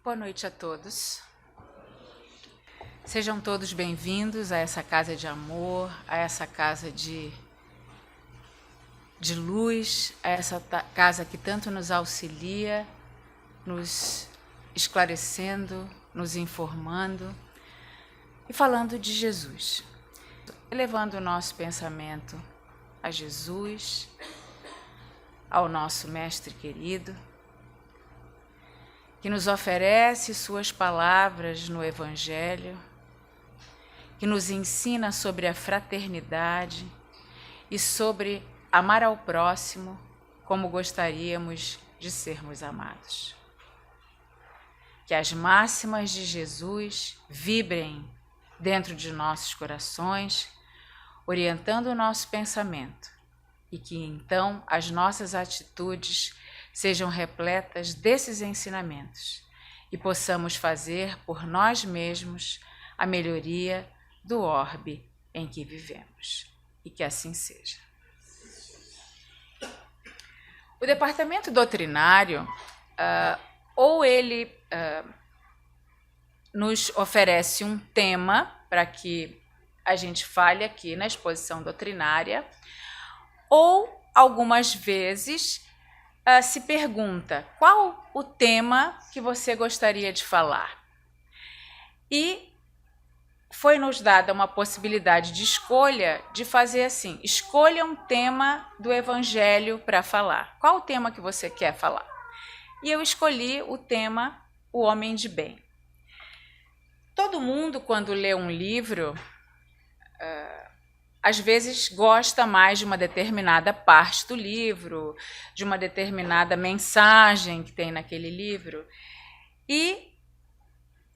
Boa noite a todos. Sejam todos bem-vindos a essa casa de amor, a essa casa de luz, a essa casa que tanto nos auxilia, nos esclarecendo, nos informando e falando de Jesus. Elevando o nosso pensamento a Jesus, ao nosso Mestre querido, que nos oferece suas palavras no Evangelho, que nos ensina sobre a fraternidade e sobre amar ao próximo como gostaríamos de sermos amados. Que as máximas de Jesus vibrem dentro de nossos corações, orientando o nosso pensamento, e que então as nossas atitudes sejam repletas desses ensinamentos e possamos fazer por nós mesmos a melhoria do orbe em que vivemos. E que assim seja. O departamento doutrinário, ou ele nos oferece um tema para que a gente fale aqui na exposição doutrinária, ou algumas vezes se pergunta qual o tema que você gostaria de falar. E foi nos dada uma possibilidade de escolha de fazer assim: escolha um tema do Evangelho para falar. Qual o tema que você quer falar? E eu escolhi o tema O Homem de Bem. Todo mundo, quando lê um livro, às vezes gosta mais de uma determinada parte do livro, de uma determinada mensagem que tem naquele livro. E,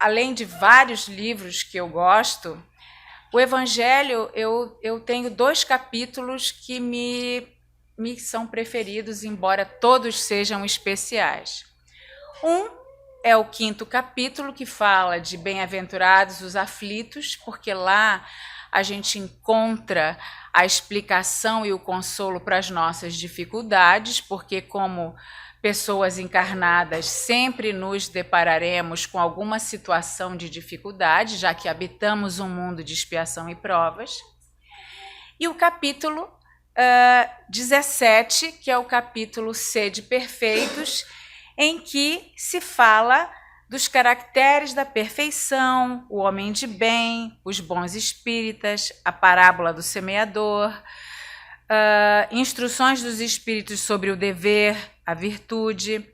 além de vários livros que eu gosto, o Evangelho, eu tenho 2 capítulos que me são preferidos, embora todos sejam especiais. Um é o 5º capítulo, que fala de bem-aventurados os aflitos, porque lá a gente encontra a explicação e o consolo para as nossas dificuldades, porque como pessoas encarnadas sempre nos depararemos com alguma situação de dificuldade, já que habitamos um mundo de expiação e provas. E o capítulo 17, que é o capítulo Sede Perfeitos, em que se fala dos caracteres da perfeição, o homem de bem, os bons espíritas, a parábola do semeador, instruções dos espíritos sobre o dever, a virtude,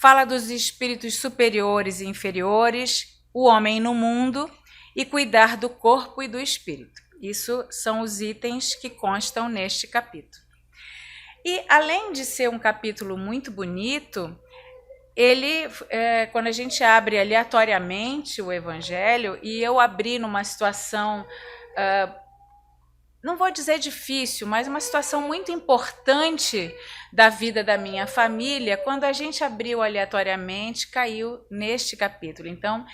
fala dos espíritos superiores e inferiores, o homem no mundo e cuidar do corpo e do espírito. Isso são os itens que constam neste capítulo. E, além de ser um capítulo muito bonito, ele, quando a gente abre aleatoriamente o Evangelho, e eu abri numa situação, não vou dizer difícil, mas uma situação muito importante da vida da minha família, quando a gente abriu aleatoriamente, caiu neste capítulo. Então,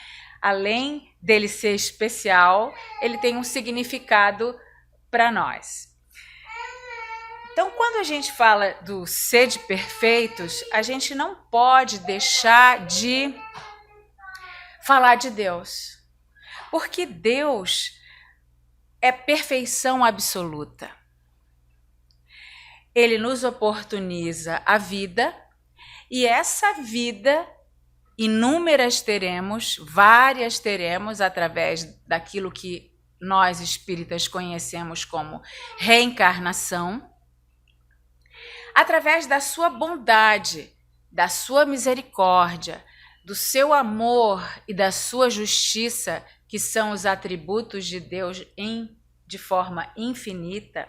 além dele ser especial, ele tem um significado para nós. Então, quando a gente fala do Sede Perfeitos, a gente não pode deixar de falar de Deus, porque Deus é perfeição absoluta. Ele nos oportuniza a vida, e essa vida, inúmeras teremos, várias teremos, através daquilo que nós espíritas conhecemos como reencarnação, através da sua bondade, da sua misericórdia, do seu amor e da sua justiça, que são os atributos de Deus de forma infinita,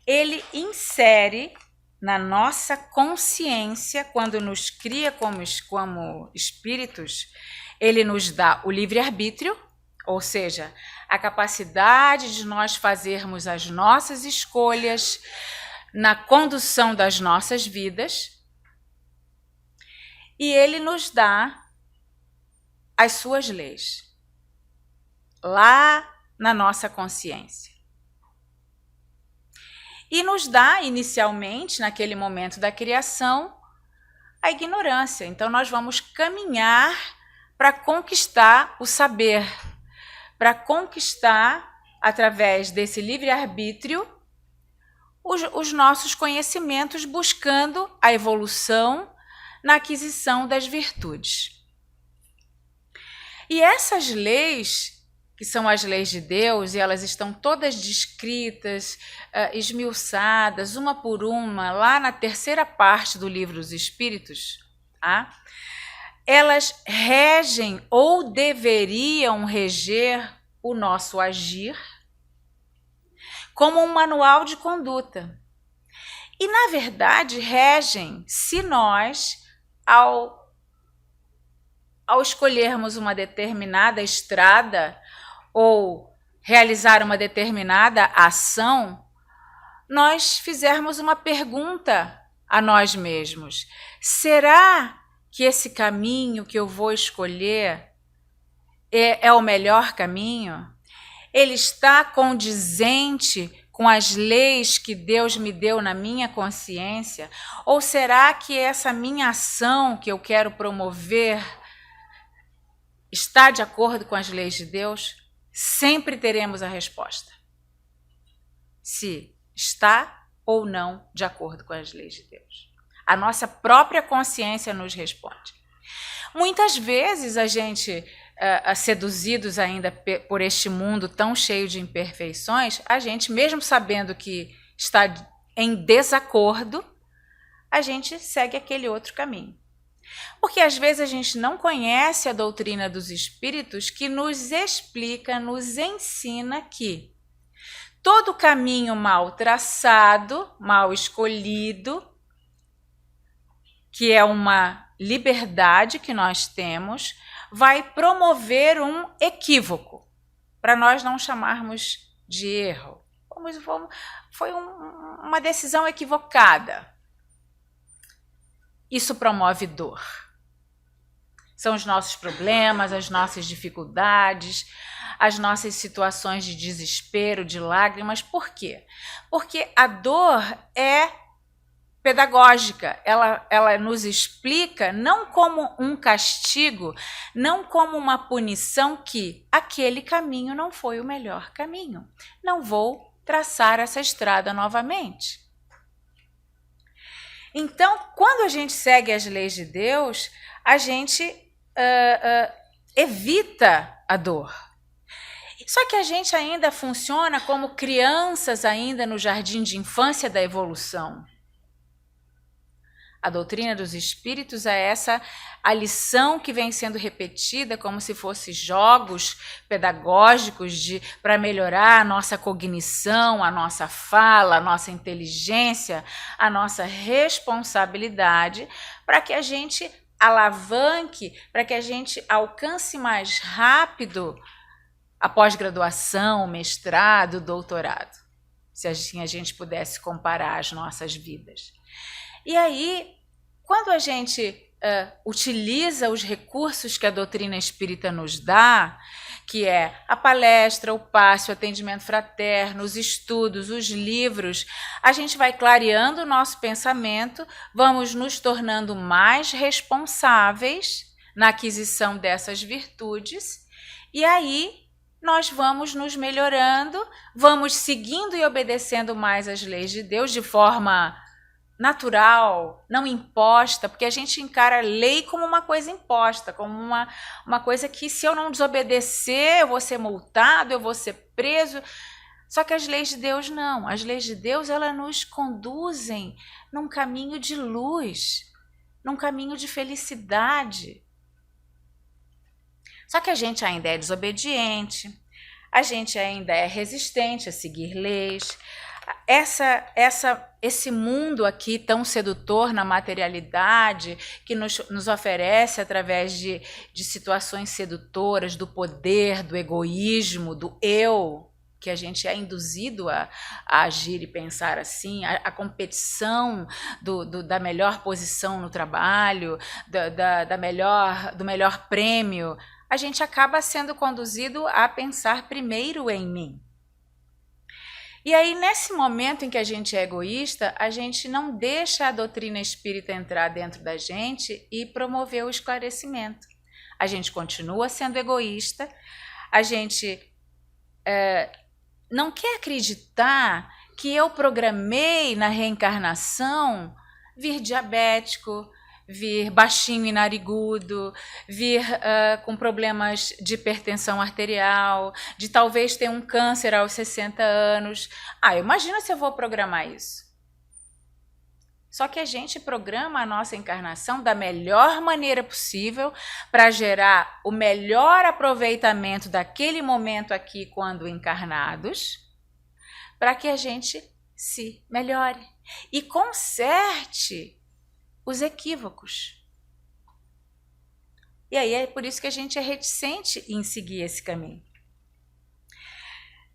ele insere na nossa consciência, quando nos cria como espíritos, ele nos dá o livre-arbítrio, ou seja, a capacidade de nós fazermos as nossas escolhas na condução das nossas vidas, e ele nos dá as suas leis, lá na nossa consciência. E nos dá, inicialmente, naquele momento da criação, a ignorância. Então, nós vamos caminhar para conquistar o saber, para conquistar, através desse livre-arbítrio, os nossos conhecimentos, buscando a evolução na aquisição das virtudes. E essas leis, que são as leis de Deus, e elas estão todas descritas, esmiuçadas, uma por uma, lá na terceira parte do Livro dos Espíritos, tá? Elas regem ou deveriam reger o nosso agir como um manual de conduta. E, na verdade, regem se nós, ao escolhermos uma determinada estrada ou realizar uma determinada ação, nós fizermos uma pergunta a nós mesmos: será que esse caminho que eu vou escolher é o melhor caminho? Ele está condizente com as leis que Deus me deu na minha consciência? Ou será que essa minha ação que eu quero promover está de acordo com as leis de Deus? Sempre teremos a resposta, se está ou não de acordo com as leis de Deus. A nossa própria consciência nos responde. Muitas vezes a gente, seduzidos ainda por este mundo tão cheio de imperfeições, a gente, mesmo sabendo que está em desacordo, a gente segue aquele outro caminho. Porque às vezes a gente não conhece a doutrina dos espíritos, que nos explica, nos ensina que todo caminho mal traçado, mal escolhido, que é uma liberdade que nós temos, vai promover um equívoco, para nós não chamarmos de erro. Foi uma decisão equivocada. Isso promove dor. São os nossos problemas, as nossas dificuldades, as nossas situações de desespero, de lágrimas. Por quê? Porque a dor é pedagógica. Ela nos explica não como um castigo, não como uma punição, que aquele caminho não foi o melhor caminho. Não vou traçar essa estrada novamente. Então, quando a gente segue as leis de Deus, a gente evita a dor. Só que a gente ainda funciona como crianças ainda no jardim de infância da evolução. A doutrina dos espíritos é a lição que vem sendo repetida como se fossem jogos pedagógicos para melhorar a nossa cognição, a nossa fala, a nossa inteligência, a nossa responsabilidade, para que a gente alavanque, para que a gente alcance mais rápido a pós-graduação, o mestrado, o doutorado, se assim a gente pudesse comparar as nossas vidas. E aí, quando a gente utiliza os recursos que a doutrina espírita nos dá, que é a palestra, o passe, o atendimento fraterno, os estudos, os livros, a gente vai clareando o nosso pensamento, vamos nos tornando mais responsáveis na aquisição dessas virtudes, e aí nós vamos nos melhorando, vamos seguindo e obedecendo mais as leis de Deus de forma natural, não imposta, porque a gente encara a lei como uma coisa imposta, como uma coisa que, se eu não desobedecer, eu vou ser multado, eu vou ser preso. Só que as leis de Deus não. As leis de Deus, elas nos conduzem num caminho de luz, num caminho de felicidade. Só que a gente ainda é desobediente, a gente ainda é resistente a seguir leis. Esse mundo aqui tão sedutor na materialidade, que nos oferece através de situações sedutoras, do poder, do egoísmo, do eu, que a gente é induzido a agir e pensar assim, a competição da melhor posição no trabalho, do melhor prêmio, a gente acaba sendo conduzido a pensar primeiro em mim. E aí, nesse momento em que a gente é egoísta, a gente não deixa a doutrina espírita entrar dentro da gente e promover o esclarecimento. a gente continua sendo egoísta, a gente não quer acreditar que eu programei na reencarnação vir diabético, vir baixinho e narigudo, vir com problemas de hipertensão arterial, de talvez ter um câncer aos 60 anos. Imagina se eu vou programar isso. Só que a gente programa a nossa encarnação da melhor maneira possível para gerar o melhor aproveitamento daquele momento aqui quando encarnados, para que a gente se melhore e conserte os equívocos. E aí é por isso que a gente é reticente em seguir esse caminho.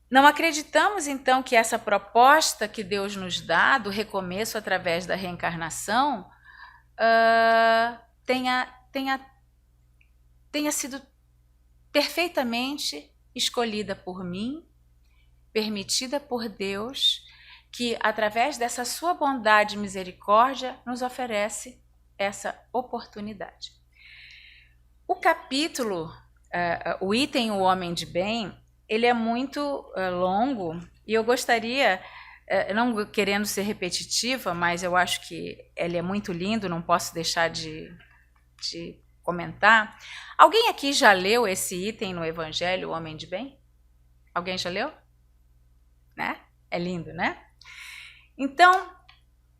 Não acreditamos, então, que essa proposta que Deus nos dá, do recomeço através da reencarnação, tenha sido perfeitamente escolhida por mim, permitida por Deus, que através dessa sua bondade e misericórdia nos oferece essa oportunidade. O capítulo, o item O Homem de Bem, ele é muito longo e eu gostaria, não querendo ser repetitiva, mas eu acho que ele é muito lindo, não posso deixar de comentar. Alguém aqui já leu esse item no Evangelho, O Homem de Bem? Alguém já leu? Né? É lindo, né? Então,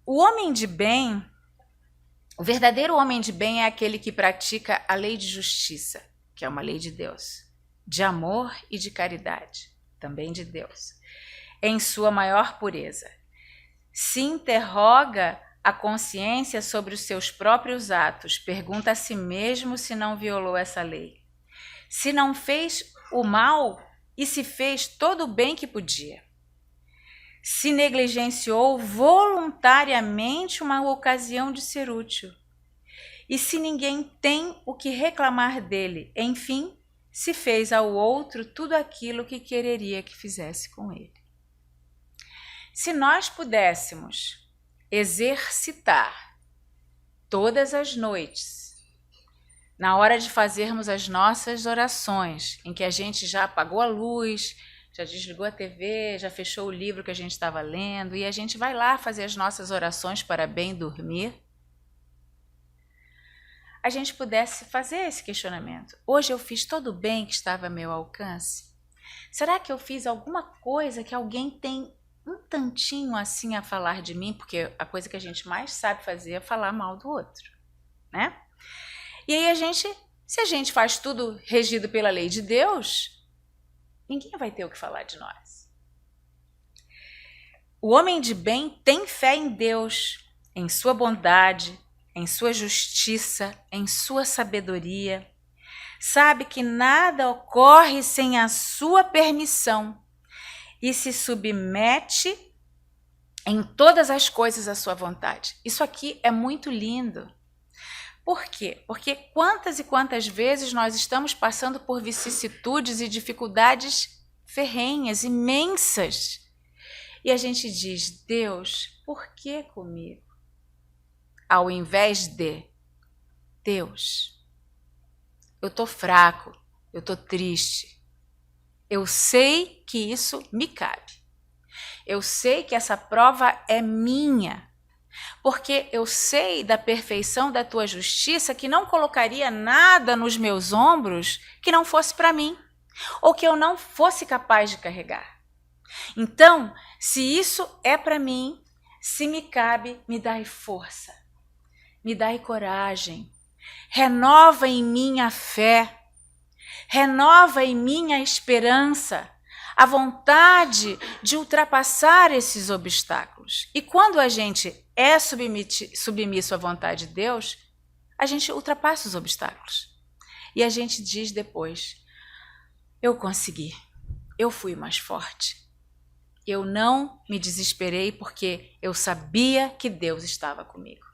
o homem de bem, o verdadeiro homem de bem é aquele que pratica a lei de justiça, que é uma lei de Deus, de amor e de caridade, também de Deus, em sua maior pureza. Se interroga a consciência sobre os seus próprios atos, pergunta a si mesmo se não violou essa lei, se não fez o mal e se fez todo o bem que podia. Se negligenciou voluntariamente uma ocasião de ser útil. E se ninguém tem o que reclamar dele, enfim, se fez ao outro tudo aquilo que quereria que fizesse com ele. Se nós pudéssemos exercitar todas as noites, na hora de fazermos as nossas orações, em que a gente já apagou a luz, já desligou a TV, já fechou o livro que a gente estava lendo e a gente vai lá fazer as nossas orações para bem dormir, a gente pudesse fazer esse questionamento. Hoje eu fiz todo o bem que estava a meu alcance? Será que eu fiz alguma coisa que alguém tem um tantinho assim a falar de mim? Porque a coisa que a gente mais sabe fazer é falar mal do outro, né? E aí se a gente faz tudo regido pela lei de Deus, ninguém vai ter o que falar de nós. O homem de bem tem fé em Deus, em sua bondade, em sua justiça, em sua sabedoria. Sabe que nada ocorre sem a sua permissão e se submete em todas as coisas à sua vontade. Isso aqui é muito lindo. Por quê? Porque quantas e quantas vezes nós estamos passando por vicissitudes e dificuldades ferrenhas, imensas. E a gente diz, Deus, por que comigo? Ao invés de, Deus, eu estou fraco, eu estou triste. Eu sei que isso me cabe. Eu sei que essa prova é minha. Porque eu sei da perfeição da tua justiça que não colocaria nada nos meus ombros que não fosse para mim, ou que eu não fosse capaz de carregar. Então, se isso é para mim, se me cabe, me dai força, me dai coragem, renova em mim a fé, renova em mim a esperança, a vontade de ultrapassar esses obstáculos. E quando a gente é submisso à vontade de Deus, a gente ultrapassa os obstáculos. E a gente diz depois, eu consegui, eu fui mais forte. Eu não me desesperei porque eu sabia que Deus estava comigo.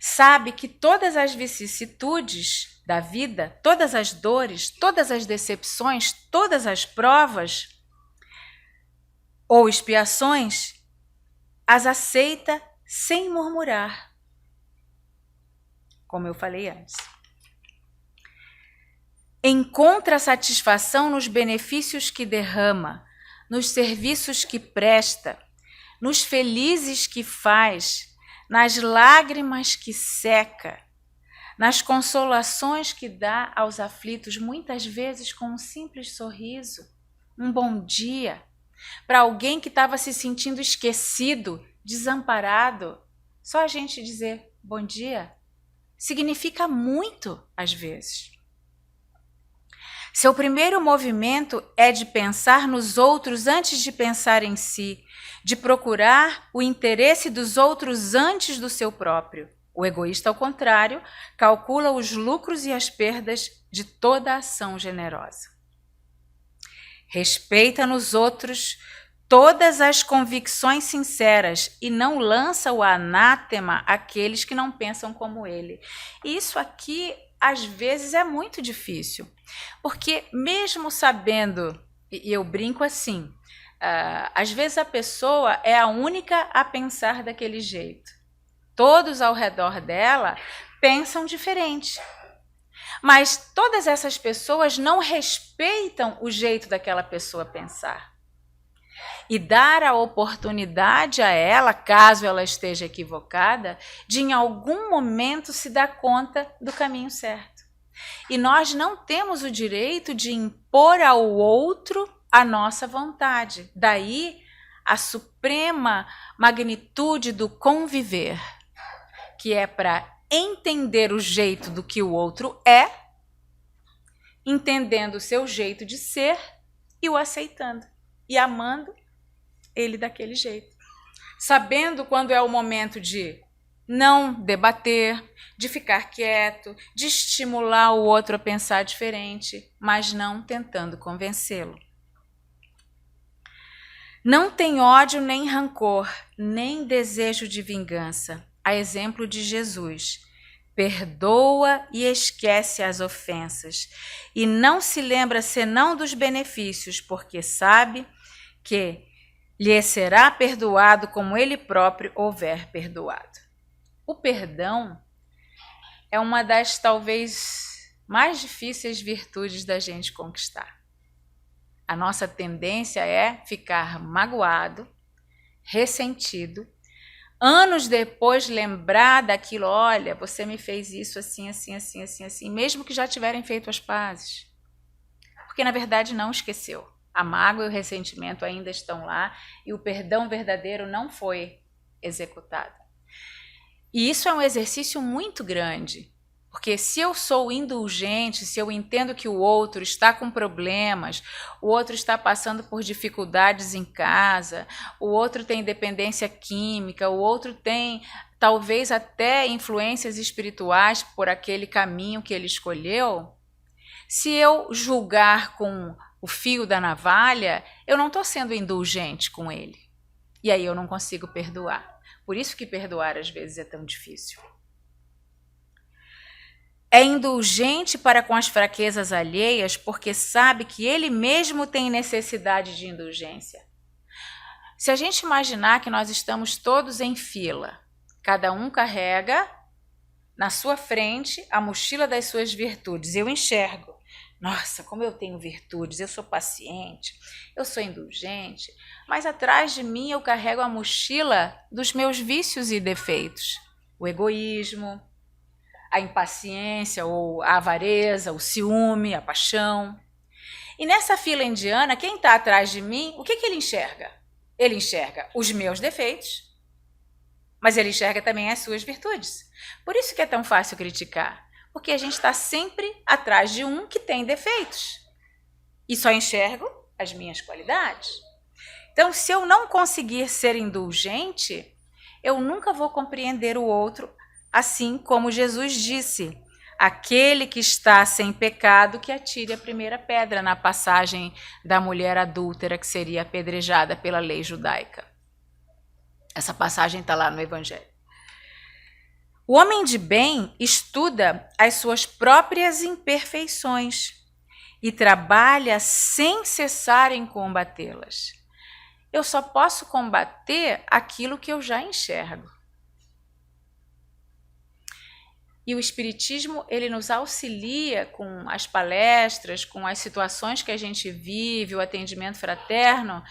Sabe que todas as vicissitudes da vida, todas as dores, todas as decepções, todas as provas ou expiações, as aceita sem murmurar. Como eu falei antes. encontra satisfação nos benefícios que derrama, nos serviços que presta, nos felizes que faz, nas lágrimas que seca, nas consolações que dá aos aflitos, muitas vezes com um simples sorriso, um bom dia, para alguém que estava se sentindo esquecido, desamparado. Só a gente dizer bom dia significa muito às vezes. Seu primeiro movimento é de pensar nos outros antes de pensar em si, de procurar o interesse dos outros antes do seu próprio. O egoísta, ao contrário, calcula os lucros e as perdas de toda ação generosa. Respeita nos outros todas as convicções sinceras e não lança o anátema àqueles que não pensam como ele. Isso aqui, às vezes, é muito difícil, porque mesmo sabendo, e eu brinco assim, às vezes a pessoa é a única a pensar daquele jeito. Todos ao redor dela pensam diferente. Mas todas essas pessoas não respeitam o jeito daquela pessoa pensar. E dar a oportunidade a ela, caso ela esteja equivocada, de em algum momento se dar conta do caminho certo. E nós não temos o direito de impor ao outro a nossa vontade. Daí a suprema magnitude do conviver, que é para entender o jeito do que o outro é, entendendo o seu jeito de ser e o aceitando e amando ele daquele jeito. Sabendo quando é o momento de não debater, de ficar quieto, de estimular o outro a pensar diferente, mas não tentando convencê-lo. Não tem ódio nem rancor, nem desejo de vingança. A exemplo de Jesus, perdoa e esquece as ofensas, e não se lembra senão dos benefícios, porque sabe que lhe será perdoado como ele próprio houver perdoado. O perdão é uma das talvez mais difíceis virtudes da gente conquistar. A nossa tendência é ficar magoado, ressentido, anos depois lembrar daquilo, olha, você me fez isso assim, assim, assim, assim, assim, mesmo que já tiverem feito as pazes. Porque na verdade não esqueceu. A mágoa e o ressentimento ainda estão lá e o perdão verdadeiro não foi executado. E isso é um exercício muito grande, porque se eu sou indulgente, se eu entendo que o outro está com problemas, o outro está passando por dificuldades em casa, o outro tem dependência química, o outro tem talvez até influências espirituais por aquele caminho que ele escolheu, se eu julgar com o fio da navalha, eu não estou sendo indulgente com ele. E aí eu não consigo perdoar. Por isso que perdoar às vezes é tão difícil. É indulgente para com as fraquezas alheias porque sabe que ele mesmo tem necessidade de indulgência. Se a gente imaginar que nós estamos todos em fila, cada um carrega na sua frente a mochila das suas virtudes. Eu enxergo. Nossa, como eu tenho virtudes, eu sou paciente, eu sou indulgente, mas atrás de mim eu carrego a mochila dos meus vícios e defeitos. O egoísmo, a impaciência ou a avareza, o ciúme, a paixão. E nessa fila indiana, quem está atrás de mim, o que ele enxerga? Ele enxerga os meus defeitos, mas ele enxerga também as suas virtudes. Por isso que é tão fácil criticar. Porque a gente está sempre atrás de um que tem defeitos. E só enxergo as minhas qualidades. Então, se eu não conseguir ser indulgente, eu nunca vou compreender o outro, assim como Jesus disse, aquele que está sem pecado que atire a primeira pedra, na passagem da mulher adúltera que seria apedrejada pela lei judaica. Essa passagem está lá no Evangelho. O homem de bem estuda as suas próprias imperfeições e trabalha sem cessar em combatê-las. Eu só posso combater aquilo que eu já enxergo. E o Espiritismo, ele nos auxilia com as palestras, com as situações que a gente vive, o atendimento fraterno,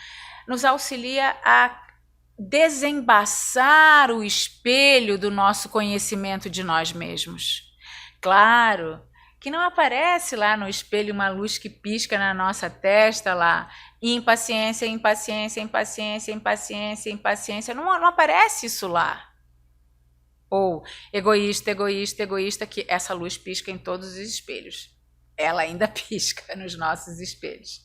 nos auxilia a desembaçar o espelho do nosso conhecimento de nós mesmos. Claro que não aparece lá no espelho uma luz que pisca na nossa testa lá, impaciência, impaciência, impaciência, impaciência, impaciência, não aparece isso lá. Ou egoísta, egoísta, egoísta, que essa luz pisca em todos os espelhos. Ela ainda pisca nos nossos espelhos.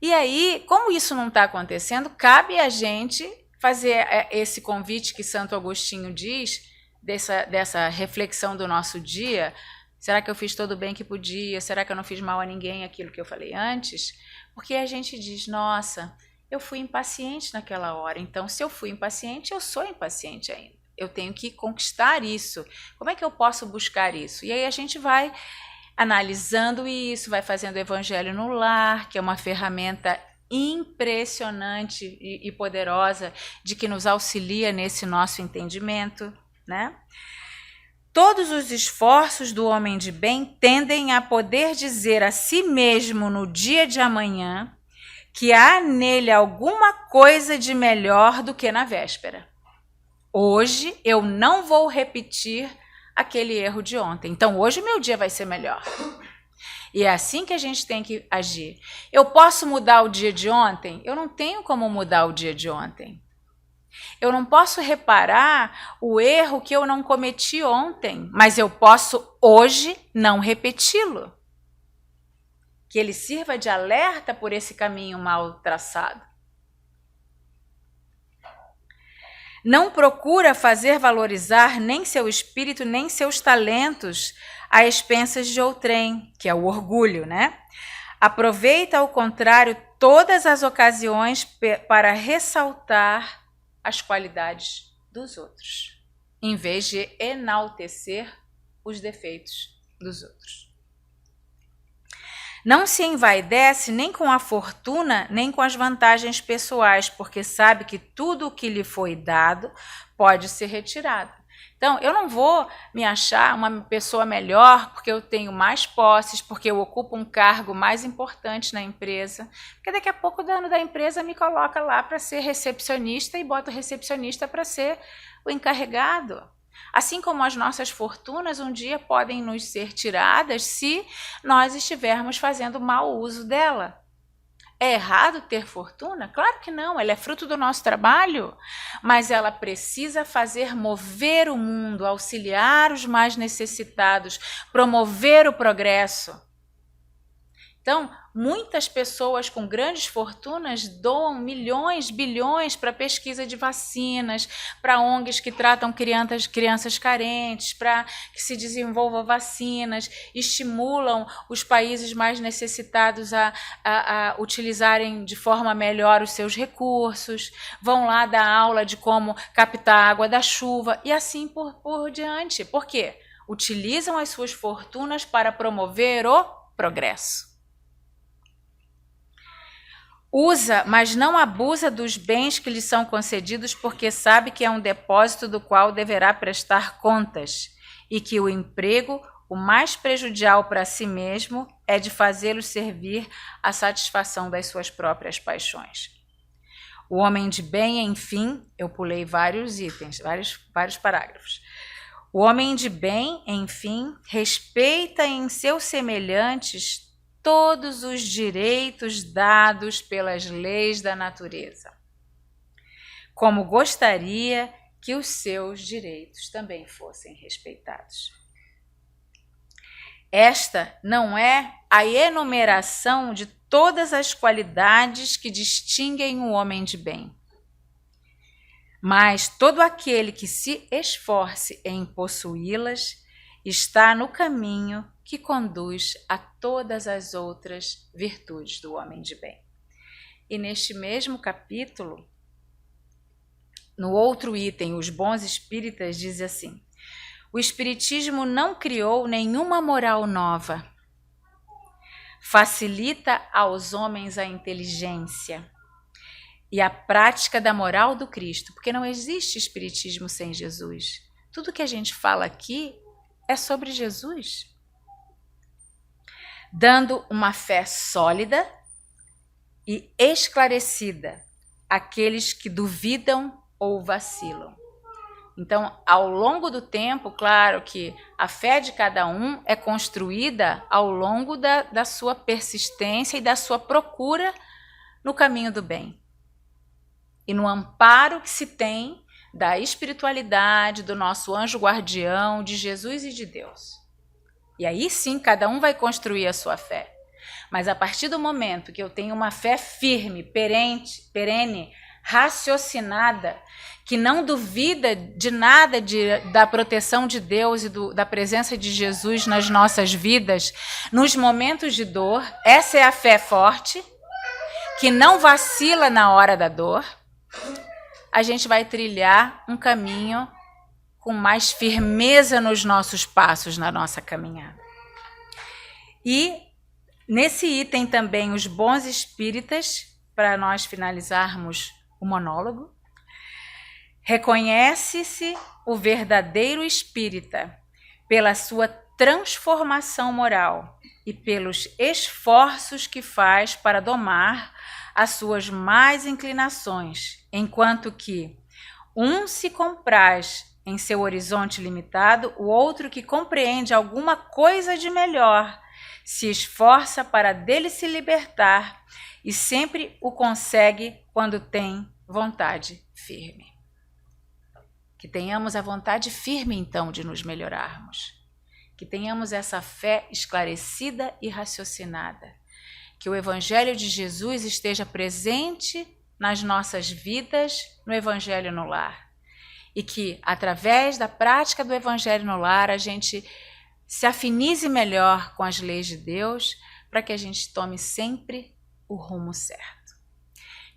E aí, como isso não está acontecendo, cabe a gente fazer esse convite que Santo Agostinho diz, dessa reflexão do nosso dia. Será que eu fiz todo o bem que podia? Será que eu não fiz mal a ninguém, aquilo que eu falei antes? Porque a gente diz, nossa, eu fui impaciente naquela hora, então se eu fui impaciente, eu sou impaciente ainda. Eu tenho que conquistar isso. Como é que eu posso buscar isso? E aí a gente vai analisando isso, vai fazendo o Evangelho no Lar, que é uma ferramenta impressionante e poderosa de que nos auxilia nesse nosso entendimento, né? Todos os esforços do homem de bem tendem a poder dizer a si mesmo no dia de amanhã que há nele alguma coisa de melhor do que na véspera. Hoje eu não vou repetir aquele erro de ontem. Então hoje meu dia vai ser melhor. E é assim que a gente tem que agir. Eu posso mudar o dia de ontem? Eu não tenho como mudar o dia de ontem. Eu não posso reparar o erro que eu não cometi ontem, mas eu posso hoje não repeti-lo. Que ele sirva de alerta por esse caminho mal traçado. Não procura fazer valorizar nem seu espírito, nem seus talentos a expensas de outrem, que é o orgulho, né? Aproveita, ao contrário, todas as ocasiões para ressaltar as qualidades dos outros, em vez de enaltecer os defeitos dos outros. Não se envaidece nem com a fortuna, nem com as vantagens pessoais, porque sabe que tudo o que lhe foi dado pode ser retirado. Então, eu não vou me achar uma pessoa melhor porque eu tenho mais posses, porque eu ocupo um cargo mais importante na empresa, porque daqui a pouco o dono da empresa me coloca lá para ser recepcionista e bota o recepcionista para ser o encarregado. Assim como as nossas fortunas um dia podem nos ser tiradas se nós estivermos fazendo mau uso dela. É errado ter fortuna? Claro que não, ela é fruto do nosso trabalho, mas ela precisa fazer mover o mundo, auxiliar os mais necessitados, promover o progresso. Então, muitas pessoas com grandes fortunas doam milhões, bilhões para pesquisa de vacinas, para ONGs que tratam crianças carentes, para que se desenvolvam vacinas, estimulam os países mais necessitados a utilizarem de forma melhor os seus recursos, vão lá dar aula de como captar a água da chuva e assim por diante. Por quê? Utilizam as suas fortunas para promover o progresso. Usa, mas não abusa dos bens que lhe são concedidos, porque sabe que é um depósito do qual deverá prestar contas, e que o emprego, o mais prejudicial para si mesmo, é de fazê-lo servir à satisfação das suas próprias paixões. O homem de bem, enfim, eu pulei vários itens, vários parágrafos. O homem de bem, enfim, respeita em seus semelhantes todos os direitos dados pelas leis da natureza, como gostaria que os seus direitos também fossem respeitados. Esta não é a enumeração de todas as qualidades que distinguem o homem de bem, mas todo aquele que se esforce em possuí-las está no caminho que conduz a todas as outras virtudes do homem de bem. E neste mesmo capítulo, no outro item, os bons espíritas dizem assim: o espiritismo não criou nenhuma moral nova, facilita aos homens a inteligência e a prática da moral do Cristo, porque não existe espiritismo sem Jesus. Tudo que a gente fala aqui é sobre Jesus, dando uma fé sólida e esclarecida àqueles que duvidam ou vacilam. Então, ao longo do tempo, claro que a fé de cada um é construída ao longo da sua persistência e da sua procura no caminho do bem. E no amparo que se tem da espiritualidade, do nosso anjo guardião, de Jesus e de Deus. E aí sim, cada um vai construir a sua fé. Mas a partir do momento que eu tenho uma fé firme, perene, raciocinada, que não duvida de nada da proteção de Deus e da presença de Jesus nas nossas vidas, nos momentos de dor, essa é a fé forte, que não vacila na hora da dor, a gente vai trilhar um caminho com mais firmeza nos nossos passos, na nossa caminhada. E nesse item também, os bons espíritas, para nós finalizarmos o monólogo, reconhece-se o verdadeiro espírita pela sua transformação moral e pelos esforços que faz para domar as suas más inclinações, enquanto que um se compraz em seu horizonte limitado, o outro que compreende alguma coisa de melhor se esforça para dele se libertar e sempre o consegue quando tem vontade firme. Que tenhamos a vontade firme, então, de nos melhorarmos. Que tenhamos essa fé esclarecida e raciocinada. Que o Evangelho de Jesus esteja presente nas nossas vidas, no Evangelho no Lar. E que, através da prática do Evangelho no Lar, a gente se afinize melhor com as leis de Deus, para que a gente tome sempre o rumo certo.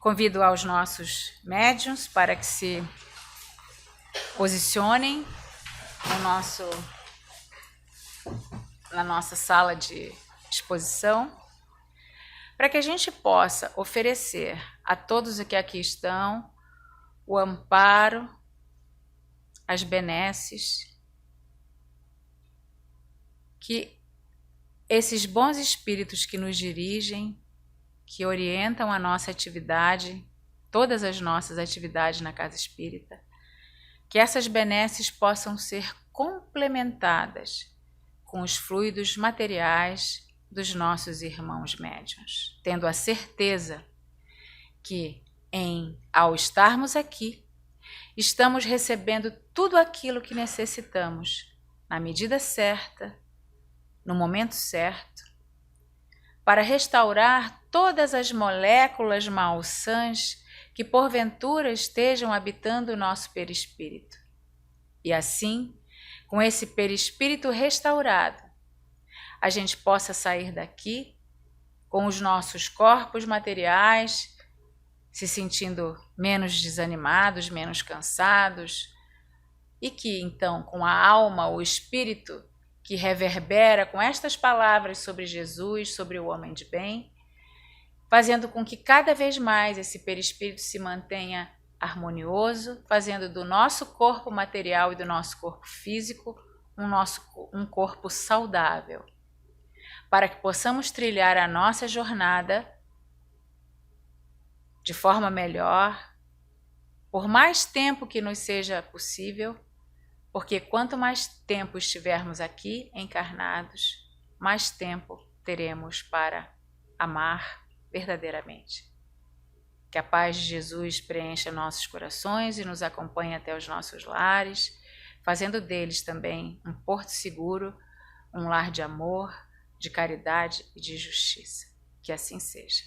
Convido aos nossos médiuns para que se posicionem na nossa sala de exposição, para que a gente possa oferecer a todos que aqui estão o amparo, as benesses, que esses bons espíritos que nos dirigem, que orientam a nossa atividade, todas as nossas atividades na Casa Espírita, que essas benesses possam ser complementadas com os fluidos materiais dos nossos irmãos médiuns, tendo a certeza que, ao estarmos aqui, estamos recebendo tudo aquilo que necessitamos, na medida certa, no momento certo, para restaurar todas as moléculas malsãs que porventura estejam habitando o nosso perispírito. E assim, com esse perispírito restaurado, a gente possa sair daqui com os nossos corpos materiais, se sentindo menos desanimados, menos cansados, e que então, com a alma, o espírito que reverbera com estas palavras sobre Jesus, sobre o homem de bem, fazendo com que cada vez mais esse perispírito se mantenha harmonioso, fazendo do nosso corpo material e do nosso corpo físico um corpo saudável, para que possamos trilhar a nossa jornada de forma melhor, por mais tempo que nos seja possível, porque quanto mais tempo estivermos aqui encarnados, mais tempo teremos para amar verdadeiramente. Que a paz de Jesus preencha nossos corações e nos acompanhe até os nossos lares, fazendo deles também um porto seguro, um lar de amor, de caridade e de justiça. Que assim seja.